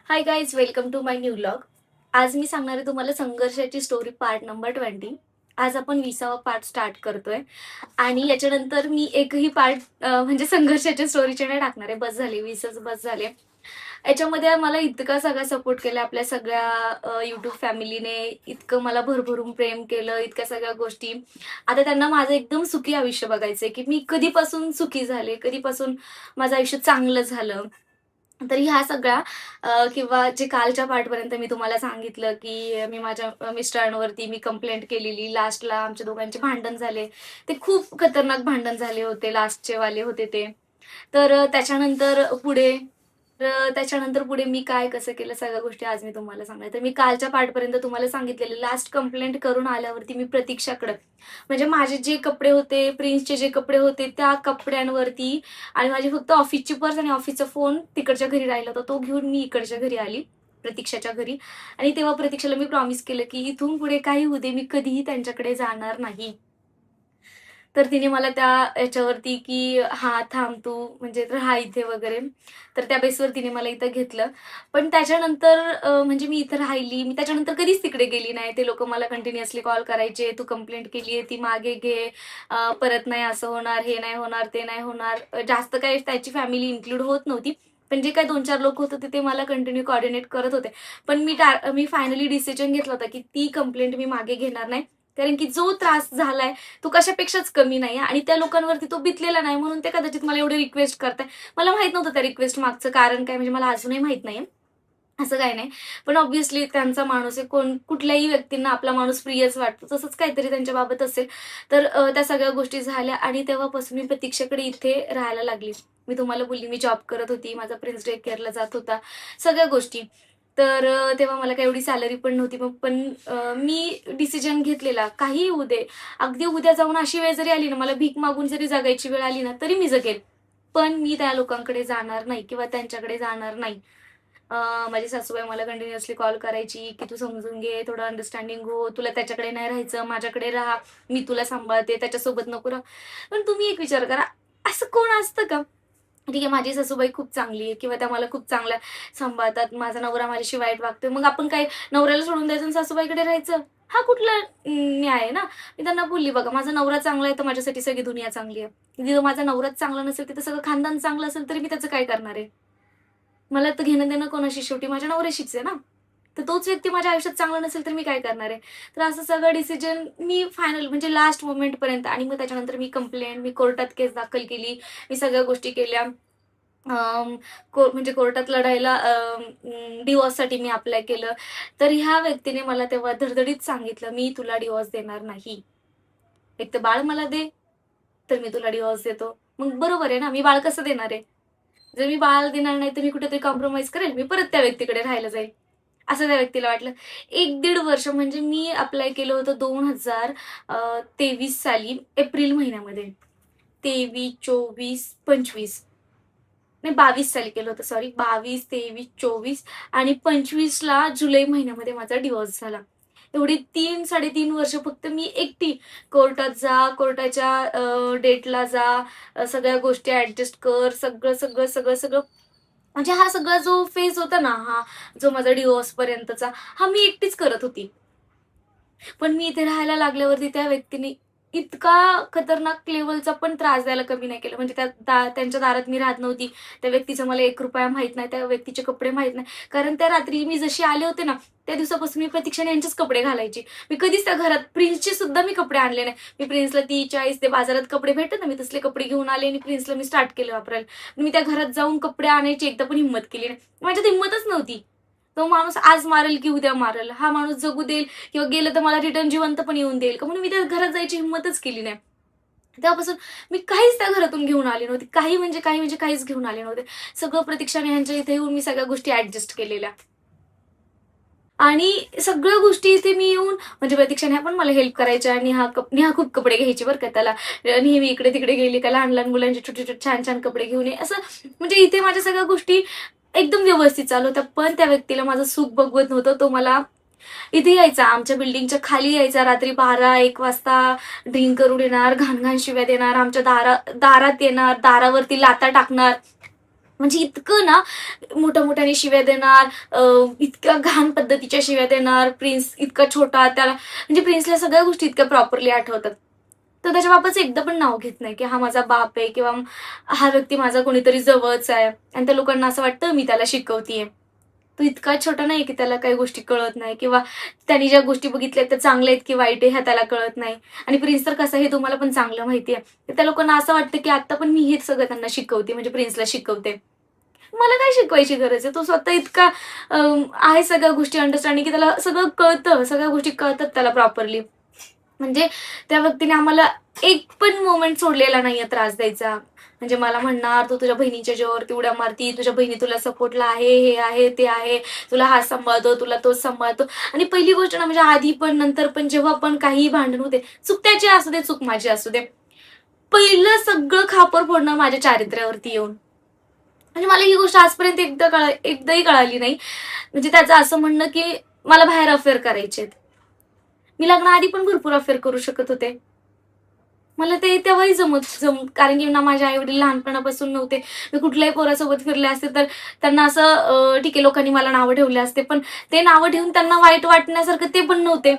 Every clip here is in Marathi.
High guys, welcome to my new vlog. आज मी सांगणार आहे तुम्हाला संघर्षाची स्टोरी पार्ट नंबर 20. आज आपण 20वा पार्ट स्टार्ट करतोय आणि याच्यानंतर मी एकही पार्ट म्हणजे संघर्षाच्या स्टोरीचे नाही टाकणार आहे. बस झाले, 20च बस झाले. याच्यामध्ये मला इतका सगळा सपोर्ट केला आपल्या सगळ्या यूट्यूब फॅमिलीने. इतकं मला भरभरून प्रेम केलं, इतक्या सगळ्या गोष्टी. आता त्यांना माझं एकदम सुखी आयुष्य बघायचंय, की मी कधीपासून सुखी झाले, कधीपासून माझं आयुष्य चांगलं झालं. तर ह्या सगळ्या किंवा जे कालच्या पार्टपर्यंत मी तुम्हाला सांगितलं, की मी माझ्या मिस्टरांवरती मी कंप्लेंट केलेली. लास्टला आमच्या दोघांचे भांडण झाले. ते खूप खतरनाक भांडण झाले होते, लास्टचे वाले होते ते. तर त्याच्यानंतर पुढे मी काय कसं केलं सगळ्या गोष्टी आज मी तुम्हाला सांगणार. तर मी कालच्या पार्टपर्यंत तुम्हाला सांगितलेलं, लास्ट कंप्लेंट करून आल्यावरती मी प्रतीक्षाकडं म्हणजे माझे जे कपडे होते, प्रिन्सचे जे कपडे होते त्या कपड्यांवरती आणि माझी फक्त ऑफिसची पर्स आणि ऑफिसचा फोन तिकडच्या घरी राहिला होता. तो घेऊन मी इकडच्या घरी आली, प्रतीक्षाच्या घरी. आणि तेव्हा प्रतीक्षाला मी प्रॉमिस केलं, की इथून पुढे काही होऊ दे, मी कधीही त्यांच्याकडे जाणार नाही. तर तिने मला त्या याच्यावरती, की "हां, थांब तू म्हणजे राहा इथे" वगैरे. तर त्या बेसवर तिने मला इथं घेतलं. पण त्याच्यानंतर म्हणजे मी इथं राहिली. मी त्याच्यानंतर कधीच तिकडे गेली नाही. ते लोकं मला कंटिन्युअसली कॉल करायचे, "तू कंप्लेंट केली आहे, ती मागे घे. परत नाही असं होणार, हे नाही होणार, ते नाही होणार." जास्त काही त्याची फॅमिली इन्क्लूड होत नव्हती. पण जे काही 2-4 लोक होते ते मला कंटिन्यू कोऑर्डिनेट करत होते. पण मी फायनली डिसिजन घेतला होता, की ती कंप्लेंट मी मागे घेणार नाही. कारण की जो त्रास झालाय तो कशापेक्षाच कमी नाही आणि त्या लोकांवरती तो बितलेला नाही, म्हणून ते कदाचित मला एवढे रिक्वेस्ट करताय. मला माहित नव्हतं त्या रिक्वेस्ट मागचं कारण काय, म्हणजे मला अजूनही माहित नाहीये. असं काही नाही. पण ऑब्व्हियसली त्यांचा माणूस आहे. कुठल्याही व्यक्तींना आपला माणूस प्रियच वाटतो. तसंच काहीतरी त्यांच्या बाबत असेल. तर त्या सगळ्या गोष्टी झाल्या आणि तेव्हापासून मी प्रतीक्षाकडे इथे राहायला लागली. मी तुम्हाला बोलली मी जॉब करत होती. माझा प्रिन्स डे केअरला जात होता. सगळ्या गोष्टी. तर तेव्हा मला काही एवढी सॅलरी पण नव्हती. मी डिसिजन घेतलेला काहीही होऊ दे. अगदी उद्या जाऊन अशी वेळ जरी आली ना, मला भीक मागून जरी जगायची वेळ आली ना, तरी मी जगेल. पण मी त्या लोकांकडे जाणार नाही किंवा त्यांच्याकडे जाणार नाही. माझी सासूबाई मला कंटिन्युअसली कॉल करायची, की "तू समजून घे, थोडं अंडरस्टँडिंग हो. तुला त्याच्याकडे नाही राहायचं, माझ्याकडे राहा. मी तुला सांभाळते, त्याच्यासोबत नको राहू." पण तुम्ही एक विचार करा, असं कोण असतं का? ठीक आहे, माझी सासूबाई खूप चांगली आहे किंवा त्या मला खूप चांगल्या सांभाळतात. माझा नवरा माझ्याशी वाईट वागतोय. मग आपण काय नवऱ्याला सोडून द्यायचं आणि सासूबाईकडे राहायचं? हा कुठला न्याय आहे ना? मी त्यांना बोलली, "बघा, माझा नवरा चांगला आहे, तर माझ्यासाठी सगळी दुनिया चांगली आहे. जर माझा नवराच चांगला नसेल, तिथं सगळं खानदान चांगलं असेल, तरी मी त्याचं काय करणार आहे? मला तर घेणं-देणं कोणाशी? शेवटी माझ्या नवऱ्याशीच आहे ना. तर तोच व्यक्ती माझ्या आयुष्यात चांगला नसेल, तर मी काय करणार आहे?" तर असं सगळं डिसिजन मी फायनल म्हणजे लास्ट मोमेंटपर्यंत आणि मग त्याच्यानंतर मी कंप्लेंट, मी कोर्टात केस दाखल केली. मी सगळ्या गोष्टी केल्या. म्हणजे कोर्टात लढायला डिव्होर्ससाठी मी अप्लाय केलं. तर ह्या व्यक्तीने मला तेव्हा धडधडीत सांगितलं, "मी तुला डिव्होर्स देणार नाही. एक तर बाळ मला दे, तर मी तुला डिव्होर्स देतो." मग बरोबर आहे ना, मी बाळ कसं देणार आहे? जर मी बाळाला देणार नाही, तर मी कुठेतरी कॉम्प्रोमाईज करेल. मी परत त्या व्यक्तीकडे राहायला जाईल. असं त्या व्यक्तीला वाटलं. 1-1.5 वर्ष म्हणजे मी अप्लाय केलं होतं 2023 साली एप्रिल महिन्यामध्ये. 23, 24, 25 नाही 22 साली केलं होतं सॉरी. 22, 23, 24 आणि 25ला जुलै महिन्यामध्ये माझा डिव्होर्स झाला. एवढी 3-3.5 वर्ष फक्त मी एकटी कोर्टात जा, कोर्टाच्या डेटला जा, सगळ्या गोष्टी ॲडजस्ट कर, सगळं म्हणजे हा सगळा जो फेज होता ना, हा जो माझा डिव्होर्सपर्यंतचा, हा मी एकटीच करत होती. पण मी इथे राहायला लागल्यावरती त्या व्यक्तीने इतका खतरनाक लेव्हलचा पण त्रास द्यायला कमी नाही केलं. म्हणजे त्यांच्या दारात मी राहत नव्हती. त्या व्यक्तीचा मला ₹1 माहीत नाही. त्या व्यक्तीचे कपडे माहीत नाही. कारण त्या रात्री मी जशी आले होते ना, त्या दिवसापासून मी प्रतीक्षाने यांचेच कपडे घालायची. मी कधीच त्या घरात प्रिन्सचे सुद्धा मी कपडे आणले नाही. मी प्रिन्सला 30-40 ते बाजारात कपडे भेटतात ना, मी तसले कपडे घेऊन आले आणि प्रिन्सला मी स्टार्ट केलं वापरायला. मी त्या घरात जाऊन कपडे आणायची एकदा पण हिंमत केली नाही. माझ्यात हिंमतच नव्हती. तो माणूस आज मारेल की उद्या मारेल. हा माणूस जगू देईल किंवा गेलं तर मला रिटर्न जिवंत पण येऊन देईल का? म्हणून मी त्या घरात जायची हिंमतच केली नाही. तेव्हापासून मी काहीच त्या घरातून घेऊन आले नव्हते. काही म्हणजे काहीच घेऊन आले नव्हते. सगळं प्रतीक्षाने ह्यांच्या इथे येऊन मी सगळ्या गोष्टी ॲडजस्ट केलेल्या. आणि सगळ्या गोष्टी इथे मी येऊन म्हणजे प्रतीक्षाने पण मला हेल्प करायच्या. नेहा खूप कपडे घ्यायची बरं का त्याला. नेहमी इकडे-तिकडे गेली का लहान-लहान मुलांचे छोटे-छोटे छान-छान कपडे घेऊन ये. असं म्हणजे इथे माझ्या सगळ्या गोष्टी एकदम व्यवस्थित चालू होत्या. पण त्या व्यक्तीला माझं सुख बघवत नव्हतं. तो मला इथे यायचा, आमच्या बिल्डिंगच्या खाली यायचा रात्री 12-1 वाजता ड्रिंक करून येणार, घाण-घाण शिव्या देणार, आमच्या दारात येणार, दारावरती लाथा टाकणार. म्हणजे इतकं ना मोठ्या-मोठ्याने शिव्या देणार, इतक्या घाण पद्धतीच्या शिव्या देणार. प्रिन्स इतका छोटा, त्याला म्हणजे प्रिन्सला सगळ्या गोष्टी इतक्या प्रॉपरली आठवतात. तर त्याच्या बापाचं एकदा पण नाव घेत नाही, की हा माझा बाप आहे किंवा हा व्यक्ती माझा कोणीतरी जवळचा आहे आणि त्या लोकांना असं वाटतं मी त्याला शिकवतीये. तो इतका छोटा नाही, की त्याला काही गोष्टी कळत नाही किंवा त्याने ज्या गोष्टी बघितल्या त्या चांगल्या आहेत की वाईट आहे ह्या त्याला कळत नाही. आणि प्रिन्स तर कसं हे तुम्हाला पण चांगलं माहिती आहे. तर त्या लोकांना असं वाटतं, की आता पण मी हेच सगळं त्यांना शिकवते म्हणजे प्रिन्सला शिकवते. मला काय शिकवायची गरज आहे? तो स्वतः इतका आहे सगळ्या गोष्टी अंडरस्टँडिंग, की त्याला सगळं कळतं, सगळ्या गोष्टी कळतात त्याला प्रॉपरली. म्हणजे त्या व्यक्तीने आम्हाला एक पण मोमेंट सोडलेला नाहीये त्रास द्यायचा. म्हणजे मला म्हणणार, "तू तुझ्या बहिणीच्या जीवावरती उड्या मारती, तुझ्या बहिणी तुला सपोर्टला आहे, हे आहे, ते आहे, तुला हा सांभाळतो, तुला तोच सांभाळतो." आणि पहिली गोष्ट ना म्हणजे आधी पण, नंतर पण, जेव्हा पण काहीही भांडण होते, चूक त्याची असू दे, चूक माझी असू दे. पहिलं सगळं खापर फोडणं माझ्या चारित्र्यावरती येऊन. म्हणजे मला ही गोष्ट आजपर्यंत एकदाही कळाली नाही. म्हणजे त्याचं असं म्हणणं, की मला बाहेर अफेअर करायचेत. मी लग्नाआधी पण भरपूर अफेअर करू शकत होते. मला ते तेव्हाही कारण की ना माझे आई-वडील लहानपणापासून नव्हते. मी कुठल्याही पोरासोबत फिरले असते तर त्यांना असं ठीक आहे लोकांनी मला नावं ठेवले असते. पण ते नावं ठेवून त्यांना वाईट वाटण्यासारखं ते पण नव्हते.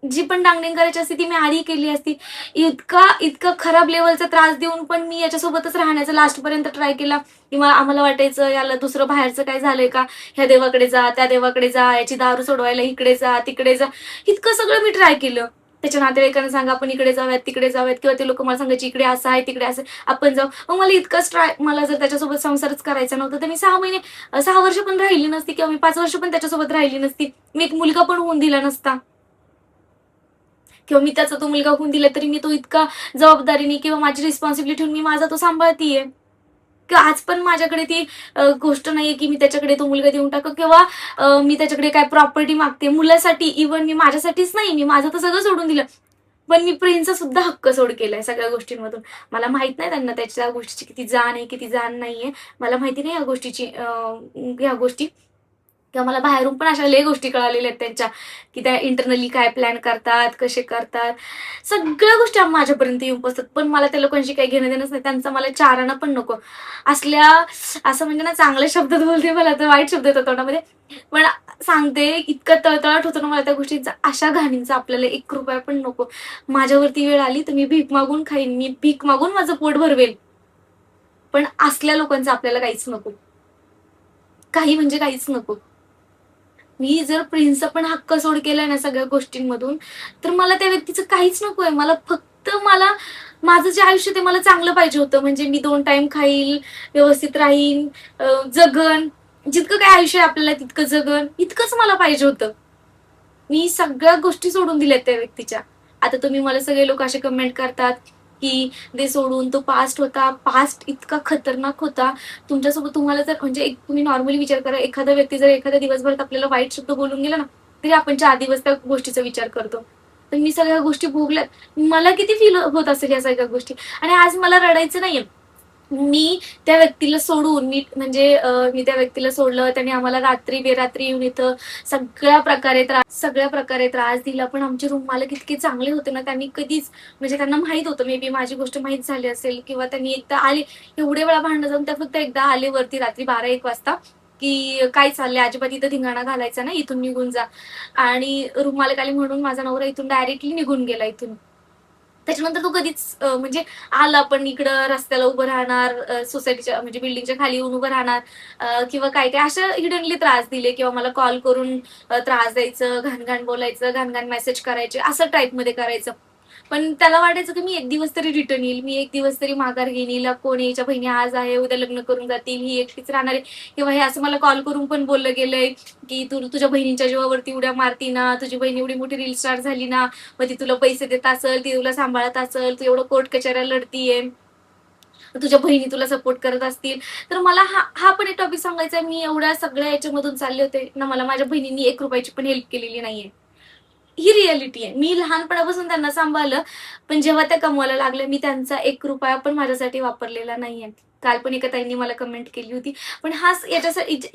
जी पण डांगडिंग करायची असती ती मी आधी केली असती. इतका खराब लेव्हलचा त्रास देऊन पण मी याच्यासोबतच राहण्याचा लास्टपर्यंत ट्राय केला. किंवा आम्हाला वाटायचं याला दुसरं बाहेरचं काय झालंय का? ह्या देवाकडे जा, त्या देवाकडे जा, याची दारू सोडवायला इकडे जा, तिकडे जा. इतकं सगळं मी ट्राय केलं. त्याच्या नातेवाईकांना सांगा आपण इकडे जाऊयात, तिकडे जाऊयात किंवा ते लोकं मला सांगायचे इकडे असं आहे, तिकडे असं आहे, आपण जाऊ. मग मला इतकंच मला जर त्याच्यासोबत संसारच करायचा नव्हता, तर मी 6 महिने 6 वर्ष पण राहिली नसती किंवा मी 5 वर्ष पण त्याच्यासोबत राहिली नसती. मी एक मुलगा पण होऊन दिला नसता. किंवा मी त्याचा तो मुलगा होऊन दिला तरी मी तो इतका जबाबदारीने किंवा माझी रिस्पॉन्सिबिलिटी ठेवून मी माझा तो सांभाळतीये. किंवा आज पण माझ्याकडे ती गोष्ट नाहीये, की मी त्याच्याकडे तो मुलगा देऊन टाकू किंवा मी त्याच्याकडे काय प्रॉपर्टी मागते. मुलासाठी इव्हन मी माझ्यासाठीच नाही, मी माझं तर सगळं सोडून दिलं. पण मी प्रिन्सचा सुद्धा हक्क सोड केलाय सगळ्या गोष्टींमधून. मला माहित नाही त्यांना त्याच्या गोष्टीची किती जाण आहे, किती जाण नाहीये. मला माहिती नाही ह्या गोष्टी. किंवा मला बाहेरून पण अशा लय गोष्टी कळालेल्या आहेत त्यांच्या, की त्या इंटरनली काय प्लॅन करतात, कसे करतात. सगळ्या गोष्टी माझ्यापर्यंत येऊन पोहोचतात. पण मला त्या लोकांशी काही घेणं-देणंच नाही. त्यांचा मला चाराना पण नको. असल्या असं म्हणजे ना चांगल्या शब्दात बोलते मला तर वाईट शब्द येतात तोंडामध्ये. पण सांगते इतकं तळतळाट होतं ना मला त्या गोष्टींचा. अशा घाणींचा आपल्याला ₹1 पण नको. माझ्यावरती वेळ आली तर मी भीक मागून खाईन. मी भीक मागून माझं पोट भरवेल. पण असल्या लोकांचं आपल्याला काहीच नको. काही म्हणजे काहीच नको. मी जर प्रिन्सचा पण हक्क सोड केलाय ना सगळ्या गोष्टींमधून, तर मला त्या व्यक्तीचं काहीच नकोय. मला माझं जे आयुष्य ते मला चांगलं पाहिजे होतं. म्हणजे मी 2 टाईम खाईल, व्यवस्थित राहीन, जगन. जितकं काय आयुष्य आहे आपल्याला तितकं जगन, इतकंच मला पाहिजे होतं. मी सगळ्या गोष्टी सोडून दिल्यात त्या व्यक्तीच्या. आता तुम्ही मला सगळे लोक असे कमेंट करतात, की "दे सोडून, तो पास्ट होता." पास्ट इतका खतरनाक होता. तुमच्यासोबत तुम्हाला जर म्हणजे एक तुम्ही नॉर्मली विचार करा, एखादा व्यक्ती जर एखाद्या दिवसभरात आपल्याला वाईट शब्द बोलून गेला ना, तरी आपण 4 दिवस त्या गोष्टीचा विचार करतो. तर मी सगळ्या गोष्टी भोगल्यात. मला किती फील होत असेल या सगळ्या गोष्टी आणि आज मला रडायचं नाहीये. मी त्या व्यक्तीला सोडून मी त्या व्यक्तीला सोडलं. त्याने आम्हाला रात्री बेरात्री येऊन इथं सगळ्या प्रकारे त्रास दिला. पण आमचे रूम मालक इतके चांगले होते ना, त्यांनी कधीच म्हणजे त्यांना माहीत होतं मे बी माझी गोष्ट माहीत झाली असेल किंवा त्यांनी एकदा आले, एवढे वेळा भांडणं जाऊन त्या फक्त एकदा आले वरती रात्री 12-1 वाजता, की "काय चाललंय? अजिबात इथं धिंगाणा घालायचा नाही, इथून निघून जा." आणि रूम मालक आले म्हणून माझा नवरा इथून डायरेक्टली निघून गेला इथून. त्याच्यानंतर तो कधीच म्हणजे आला पण इकडं रस्त्याला उभं राहणार, सोसायटीच्या म्हणजे बिल्डिंगच्या खाली येऊन उभं राहणार, किंवा काय-काय अशा हिडनली त्रास दिले किंवा मला कॉल करून त्रास द्यायचं, घाण-घाण बोलायचं, घाण-घाण मेसेज करायचे, असं टाईपमध्ये करायचं. पण त्याला वाटायचं की मी एक दिवस तरी रिटर्न येईल, मी एक दिवस तरी माघार घेईन, हिला कोण आहे, हिच्या बहिणी आज आहे, उद्या लग्न करून जातील, ही एकटीच राहणार आहे किंवा हे असं मला कॉल करून पण बोललं गेलंय, की "तू तुझ्या बहिणीच्या जीवावरती उड्या मारती ना, तुझी बहीण एवढी मोठी रील स्टार झाली ना, मग ती तुला पैसे देत असेल, ती तुला सांभाळत असेल, तू एवढं कोर्ट कचऱ्या लढतीये, तुझ्या बहिणी तुला सपोर्ट करत असतील." तर मला हा हा पण एक टॉपिक सांगायचा आहे. मी एवढ्या सगळ्या याच्यामधून चालले होते ना, मला माझ्या बहिणींनी ₹1 पण हेल्प केलेली नाहीये. ही रिॲलिटी आहे. मी लहानपणापासून त्यांना सांभाळलं, पण जेव्हा त्या कमवायला लागल्या, मी त्यांचा ₹1 पण माझ्यासाठी वापरलेला नाहीये. काल पण एका ताईंनी मला कमेंट केली होती. पण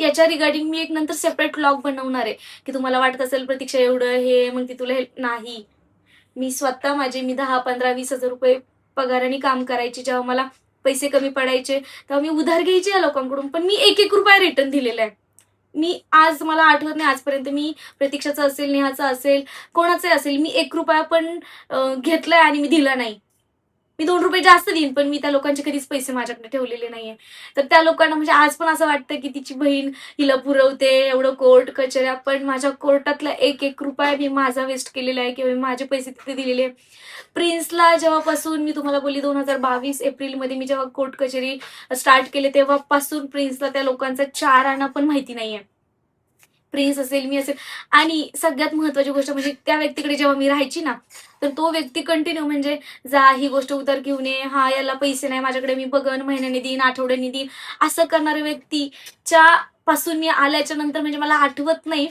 याच्या रिगार्डिंग मी एक नंतर सेपरेट व्लॉग बनवणार आहे, की तुम्हाला वाटत असेल प्रतीक्षा एवढं हे मग ती तुला हेल्प मी स्वतः मी 10, 15, ₹20,000 पगाराने काम करायची. जेव्हा मला पैसे कमी पडायचे तेव्हा मी उधार घ्यायचे या लोकांकडून, पण मी 1-1 रुपया रिटर्न दिलेला आहे. मी आज मला आठवत नाही आजपर्यंत मी प्रतीक्षाचं असेल, नेहाचं असेल, कोणाचंही असेल, मी 1 रुपया पण घेतलाय आणि मी दिला नाही. मी 2 रुपये जास्त देईन, पण मी त्या लोकांचे कधीच पैसे माझ्याकडे ठेवलेले नाहीये. तर त्या लोकांना म्हणजे आज पण असं वाटतं, की तिची बहीण हिला पुरवते एवढं कोर्ट कचऱ्या, पण माझ्या कोर्टातला 1-1 रुपया मी माझा वेस्ट केलेला आहे किंवा मी माझे पैसे तिथे दिलेले आहे. प्रिन्सला जेव्हापासून मी तुम्हाला बोलली 2022 एप्रिलमध्ये मी जेव्हा कोर्ट कचेरी स्टार्ट केले, तेव्हापासून प्रिन्सला त्या लोकांचा 4 आणा पण माहिती नाहीये. प्रिन्स असेल, मी असेल, आणि सगळ्यात महत्त्वाची गोष्ट म्हणजे त्या व्यक्तीकडे जेव्हा मी राहायची ना, तर तो व्यक्ती कंटिन्यू म्हणजे जा ही गोष्ट उधार घेऊन ये, हा याला पैसे नाही माझ्याकडे, मी बघन महिन्याने देईन, आठवड्याने देईन, असं करणाऱ्या व्यक्तीच्या पासून मी आल्याच्या नंतर म्हणजे मला आठवत नाही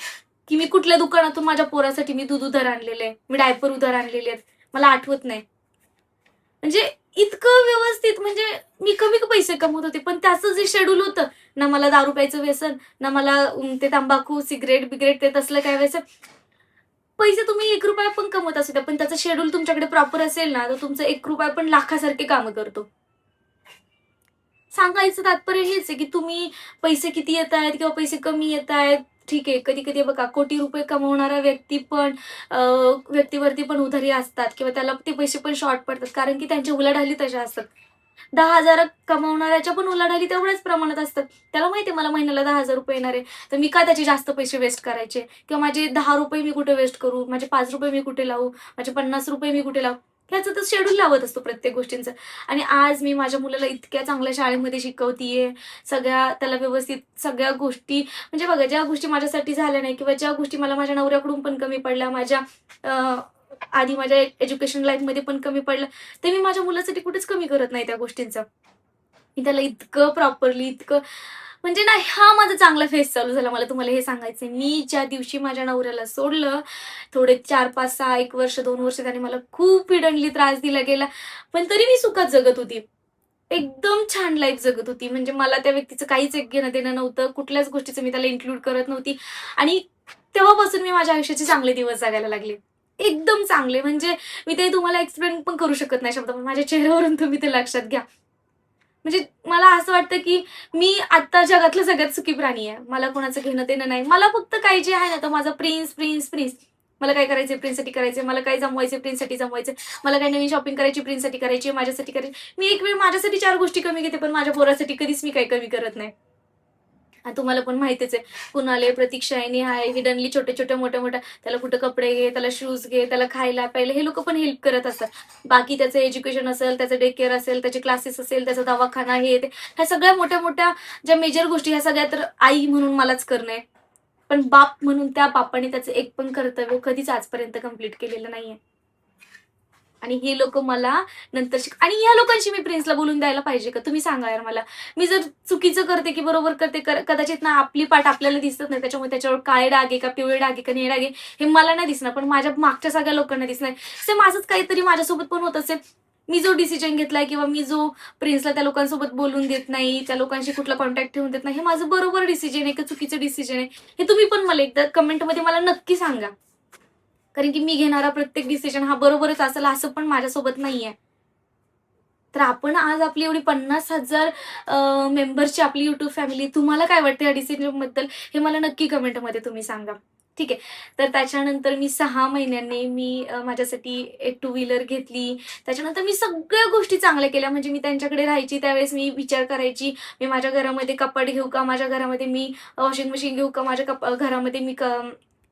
की मी कुठल्या दुकानातून माझ्या पोरासाठी मी दूध उधार आणलेलं आहे, मी डायपर उधार आणलेले आहेत, मला आठवत नाही. म्हणजे इतकं व्यवस्थित, म्हणजे मी कमी पैसे कमवत होते, पण त्याचं जे शेड्यूल होतं, ना मला दारू प्यायचं व्यसन, ना मला ते तंबाखू, सिगरेट बिगरेट ते तसलं काय व्यसन. पैसे तुम्ही 1 रुपया पण कमवत असू द्या, पण त्याचं शेड्यूल तुमच्याकडे प्रॉपर असेल ना, तर तुमचं 1 रुपया पण लाखासारखे कामं करतो. सांगायचं तात्पर्य हेच आहे की तुम्ही पैसे किती येत आहेत किंवा पैसे कमी येत आहेत, ठीक आहे. कधी कधी बघा कोटी रुपये कमवणारा व्यक्तीवरती पण उधारी असतात किंवा त्याला ते पैसे पण शॉर्ट पडतात, कारण की त्यांच्या उलाढाली तशा असतात. 10,000 कमावणाऱ्याच्या पण उलाढाली तेवढ्याच प्रमाणात असतात. त्याला माहिती आहे मला महिन्याला 10,000 रुपये येणार आहे, तर मी का त्याचे जास्त पैसे वेस्ट करायचे, किंवा माझे 10 रुपये मी कुठे वेस्ट करू, माझे 5 रुपये मी कुठे लावू, माझे 50 रुपये मी कुठे लावू. ह्याचं तर शेड्यूल लावत असतो प्रत्येक गोष्टींचं. आणि आज मी माझ्या मुलाला इतक्या चांगल्या शाळेमध्ये शिकवतीये, सगळ्या त्याला व्यवस्थित सगळ्या गोष्टी, म्हणजे बघा ज्या गोष्टी माझ्यासाठी झाल्या नाही किंवा ज्या गोष्टी मला माझ्या नवऱ्याकडून पण कमी पडल्या, माझ्या आधी माझ्या एज्युकेशन लाईफमध्ये पण कमी पडलं, ते मी माझ्या मुलासाठी कुठेच कमी करत नाही त्या गोष्टींचं. मी त्याला इतकं प्रॉपरली, इतकं म्हणजे ना, हा माझा चांगला फेस चालू झाला. मला तुम्हाला हे सांगायचंय. मी ज्या दिवशी माझ्या नवऱ्याला सोडलं, थोडे 4, 5, 6, 1 वर्ष, 2 वर्ष त्याने मला खूप पिडणली, त्रास दिला गेला. पण तरी मी सुखात जगत होती. एकदम छान लाईफ जगत होती. म्हणजे मला त्या व्यक्तीचं काहीच एक घेणं-देणं नव्हतं. कुठल्याच गोष्टीचं मी त्याला इन्क्लूड करत नव्हती. आणि तेव्हापासून मी माझ्या आयुष्याचे चांगले दिवस जगायला लागले. एकदम चांगले, म्हणजे मी ते तुम्हाला एक्सप्लेन पण करू शकत नाही शब्दात. माझ्या चेहऱ्यावरून तुम्ही ते लक्षात घ्या. म्हणजे मला असं वाटतं की मी आता जगातला सगळ्यात सुखी प्राणी आहे. मला कोणाचं घेणं-देणं नाही. मला फक्त काही जे आहे ना, तर माझा प्रिन्स, प्रिन्स, प्रिन्स. मला काय करायचंय प्रिन्ससाठी करायचंय. मला काय जमवायचंय प्रिन्ससाठी जमवायचंय. मला काही नवीन शॉपिंग करायची प्रिन्ससाठी करायची, माझ्यासाठी करायची. मी एक वेळ माझ्यासाठी 4 गोष्टी कमी घेते, पण माझ्या पोरासाठी कधीच मी काही कमी करत नाही. आणि तुम्हाला पण माहितीच आहे, कुणाल आहे, प्रतीक्षा आहे, नेहा आहे, हिडनली छोटे-छोटे, मोठ्या-मोठ्या, त्याला कुठं कपडे घे, त्याला शूज घे, त्याला खायला प्यायला, हे लोकं पण हेल्प करत असतात. बाकी त्याचं एज्युकेशन असेल, त्याचं डे केअर असेल, त्याचे क्लासेस असेल, त्याचा दवाखाना, हे ते, ह्या सगळ्या मोठ्या-मोठ्या ज्या मेजर गोष्टी, ह्या सगळ्या तर आई म्हणून मलाच करणं आहे. पण बाप म्हणून त्या बापाने त्याचं एक पण कर्तव्य कधीच आजपर्यंत कंप्लीट केलेलं नाहीये. आणि हे लोक मला नंतर आणि या लोकांशी मी प्रिन्सला बोलून द्यायला पाहिजे का? तुम्ही सांगा यार मला. मी जर चुकीचं करते की बरोबर करते, कदाचित ना आपली पाठ आपल्याला दिसत नाही, त्याच्यामुळे त्याच्यावर काळे डाग आहे का, पिवळे डाग आहे का, निळे डाग आहे, हे मला नाही दिसणार, पण माझ्या मागच्या सगळ्या लोकांना दिसणार. सेम असंच काहीतरी माझ्यासोबत पण होत असेल. मी जो डिसिजन घेतलाय किंवा मी जो प्रिन्सला त्या लोकांसोबत बोलून देत नाही, त्या लोकांशी कुठला कॉन्टॅक्ट ठेवून देत नाही, हे माझं बरोबर डिसिजन आहे का चुकीचं डिसिजन आहे, हे तुम्ही पण मला एकदा कमेंटमध्ये मला नक्की सांगा. कारण की मी घेणारा प्रत्येक डिसिजन हा बरोबरच असेल असं पण माझ्यासोबत नाहीये. तर आपण आज आपली एवढी 50,000 मेंबर्सची आपली YouTube फॅमिली, तुम्हाला काय वाटतं या डिसिजनबद्दल, हे मला नक्की कमेंटमध्ये तुम्ही सांगा. ठीक आहे. तर त्याच्यानंतर मी 6 महिन्यांनी मी माझ्यासाठी एक 2 व्हीलर घेतली. त्याच्यानंतर मी सगळ्या गोष्टी चांगल्या केल्या. म्हणजे मी त्यांच्याकडे राहायची त्यावेळेस मी विचार करायची, मी माझ्या घरामध्ये कपाट घेऊ का? माझ्या घरामध्ये मी वॉशिंग मशीन घेऊ का? माझ्या घरामध्ये मी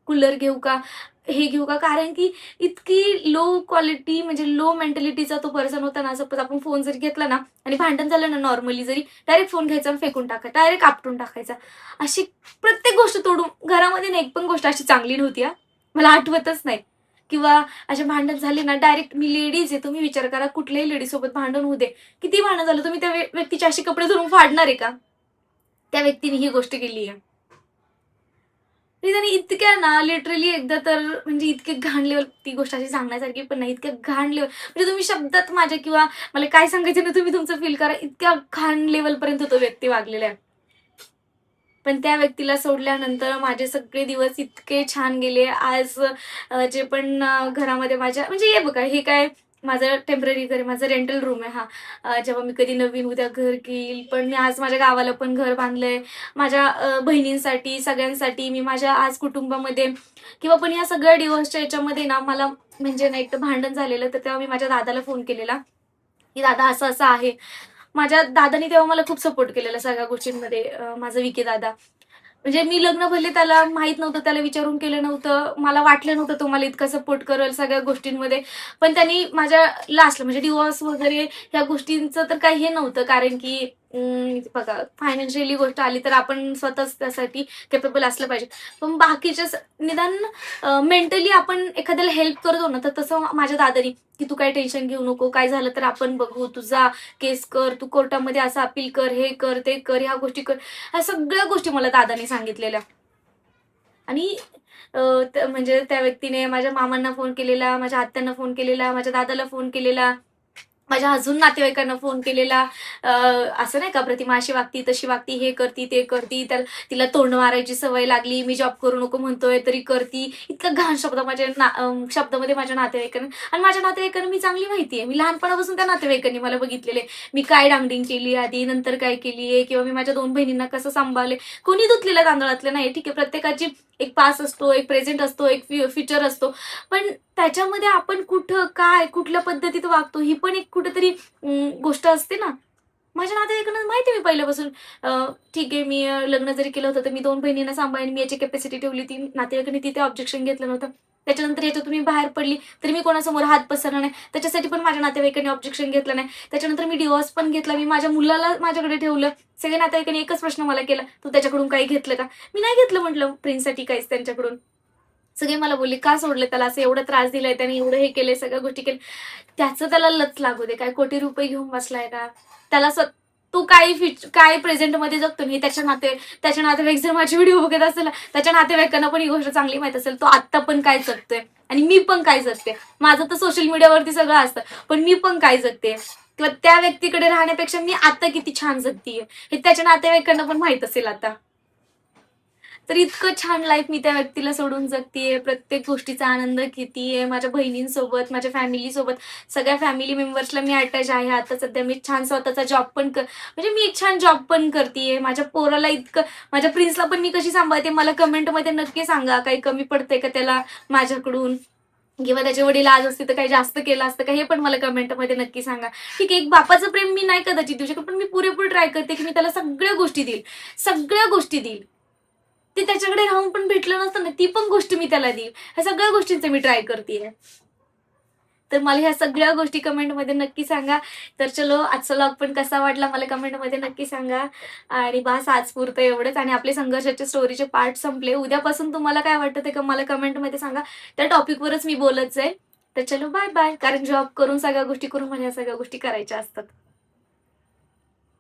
कूलर घेऊ का? हे घेऊ का? कारण की इतकी लो क्वालिटी, म्हणजे लो मेंटॅलिटीचा तो पर्सन होता ना. सपोज आपण फोन जरी घेतला ना आणि भांडण झालं ना नॉर्मली, जरी डायरेक्ट फोन घ्यायचा आणि फेकून टाकायचा, डायरेक्ट आपटून टाकायचा. अशी प्रत्येक गोष्ट तोडून, घरामध्ये ना एक पण गोष्ट अशी चांगली नव्हती हा. मला आठवतच नाही. किंवा असे भांडण झाले ना, डायरेक्ट, मी लेडीज आहे, तुम्ही विचार करा कुठल्याही लेडीज सोबत भांडण होऊ दे, किती भांडण झालं, तुम्ही त्या व्यक्तीचे असे कपडे धरून फाडणार आहे का? त्या व्यक्तीने ही गोष्ट केली आहे. त्याने इतक्या ना, लिटरली एकदा तर म्हणजे इतके घाण लेवल, ती गोष्ट अशी सांगण्यासारखी पण नाही, इतक्या घाण लेवल, म्हणजे तुम्ही शब्दात माझ्या किंवा मला काय सांगायचं ना, तुम्ही तुमचं फील करा, इतक्या घाण लेवलपर्यंत तो व्यक्ती वागलेला आहे. पण त्या व्यक्तीला सोडल्यानंतर माझे सगळे दिवस इतके छान गेले. आज जे पण घरामध्ये माझ्या, म्हणजे हे बघा, हे काय माझं टेम्पररी घर आहे, माझं रेंटल रूम आहे हा. जेव्हा मी कधी नवीन उद्या घर घेईल, पण मी आज माझ्या गावाला पण घर बांधलंय. माझ्या बहिणींसाठी, सगळ्यांसाठी मी माझ्या आज कुटुंबामध्ये किंवा पण या सगळ्या डिव्होर्सच्या याच्यामध्ये ना मला म्हणजे ना एक तर भांडण झालेलं, तर तेव्हा मी माझ्या दादाला फोन केलेला, की दादा असं-असं आहे. माझ्या दादानी तेव्हा मला खूप सपोर्ट केलेला सगळ्या गोष्टींमध्ये. माझा विकी दादा. म्हणजे मी लग्न भले त्याला माहीत नव्हतं, त्याला विचारून केलं नव्हतं. मला वाटलं नव्हतं तो मला इतका सपोर्ट करेल सगळ्या गोष्टींमध्ये. पण त्यांनी माझ्या लास्टला म्हणजे डिव्होर्स वगैरे ह्या गोष्टींचं तर काही हे नव्हतं. कारण की बघा फायनान्शियली गोष्ट आली तर आपण स्वतःच त्यासाठी केपेबल असलं पाहिजे. पण बाकीच्या निदान मेंटली आपण एखाद्याला हेल्प करतो ना, तर तसं माझ्या दादानी, की "तू काही टेन्शन घेऊ नको. काय झालं तर आपण बघू. तू जा, केस कर. तू कोर्टामध्ये असं अपील कर, हे कर, ते कर, ह्या गोष्टी कर." ह्या सगळ्या गोष्टी मला दादानी सांगितलेल्या. आणि म्हणजे त्या व्यक्तीने माझ्या मामांना फोन केलेला, माझ्या आत्यांना फोन केलेला, माझ्या दादाला फोन केलेला, माझ्या अजून नातेवाईकांना फोन केलेला. अ, असं नाही का प्रतिमा अशी वागती, तशी वागती, हे करती, ते करती, तिला तोंड मारायची सवय लागली, मी जॉब करू नको म्हणतोय तरी करती. इतका घाण शब्द शब्दामध्ये माझ्या नातेवाईकांना, आणि माझ्या नातेवाईकांना मी चांगली माहिती आहे. मी लहानपणापासून त्या नातेवाईकांनी मला बघितलेले. मी काय डांगडिंग केली आधी, नंतर काय केलीये, किंवा मी माझ्या 2 बहिणींना कसं सांभाळले. कोणी धुतलेल्या तांदळातलं नाही. ठीक आहे, प्रत्येकाची एक पास्ट असतो, एक प्रेझेंट असतो, एक फ्युचर असतो. पण त्याच्यामध्ये आपण कुठं, काय, कुठल्या पद्धतीत वागतो ही पण एक कुठेतरी गोष्ट असते ना. माझ्या नातेवाईकांना माहिती आहे मी पहिल्यापासून. ठीक आहे, मी लग्न जरी केलं होतं तर मी 2 बहिणींना सांभाळेन, मी याची कॅपॅसिटी ठेवली होती. नातेवाईकांनी तिथे ऑब्जेक्शन घेतलं नव्हतं. त्याच्यानंतर याच्यातून मी बाहेर पडली, तरी मी कोणासमोर हात पसरला नाही. त्याच्यासाठी पण माझ्या नातेवाईकांनी ऑब्जेक्शन घेतलं नाही. त्याच्यानंतर मी डिव्होर्स पण घेतला. मी माझ्या मुलाला माझ्याकडे ठेवलं. सगळ्या नातेवाईकांनी एकच प्रश्न मला केला, "तू त्याच्याकडून काही घेतलं का?" मी नाही घेतलं म्हटलं प्रिन्ससाठी काहीच त्यांच्याकडून. सगळे मला बोलले, "का सोडलं त्याला? असं एवढा त्रास दिलाय त्याने, एवढं हे केलंय, सगळ्या गोष्टी केल्या." त्याचं त्याला लत लागू दे. काय कोटी रुपये घेऊन बसलाय का? त्याला तो काय प्रेझेंटमध्ये जगतो नाही, त्याच्या नातेवाईक जर माझे व्हिडिओ बघत असेल ना, त्याच्या नातेवाईकांना पण ही गोष्ट चांगली माहीत असेल. तो आत्ता पण काय जगतोय आणि मी पण काय जगते. माझं तर सोशल मीडियावरती सगळं असतं. पण मी पण काय जगते किंवा त्या व्यक्तीकडे राहण्यापेक्षा मी आता किती छान जगतीये, हे त्याच्या नातेवाईकांना पण माहीत असेल आता. तर इतकं छान लाईफ मी त्या व्यक्तीला सोडून जगतीये. प्रत्येक गोष्टीचा आनंद घेतीये. माझ्या बहिणींसोबत, माझ्या फॅमिलीसोबत, सगळ्या फॅमिली मेंबर्सला मी अटॅच आहे. आता सध्या मी छान स्वतःचा जॉब पण म्हणजे मी एक छान जॉब पण करतीये. माझ्या पोराला इतकं, माझ्या प्रिन्सला पण मी कशी सांभाळते मला कमेंटमध्ये नक्की सांगा. काही कमी पडतंय का त्याला माझ्याकडून? किंवा त्याचे वडील आज असते तर काही जास्त केलं असतं का? हे पण मला कमेंटमध्ये नक्की सांगा. ठीक आहे, एक बापाचं प्रेम मी नाही कदाचित देऊ शकत, पण मी पुरेपूर ट्राय करते की मी त्याला सगळ्या गोष्टी देईल. सगळ्या गोष्टी देईल. ते त्याच्याकडे राहून पण भेटलं नसतं ना, ती पण गोष्ट मी त्याला देईल. ह्या सगळ्या गोष्टींचं मी ट्राय करतीये. तर मला ह्या सगळ्या गोष्टी कमेंटमध्ये नक्की सांगा. तर चलो, आजचा व्लॉग पण कसा वाटला मला कमेंटमध्ये नक्की सांगा. आणि बास आजपुरतं एवढंच, आणि आपले संघर्षाचे स्टोरीचे पार्ट संपले. उद्यापासून तुम्हाला काय वाटतं ते मला कमेंटमध्ये सांगा. त्या टॉपिकवरच मी बोलत जाईल. तर चलो, बाय बाय. कारण जॉब करून, सगळ्या गोष्टी करून मला ह्या सगळ्या गोष्टी करायच्या असतात.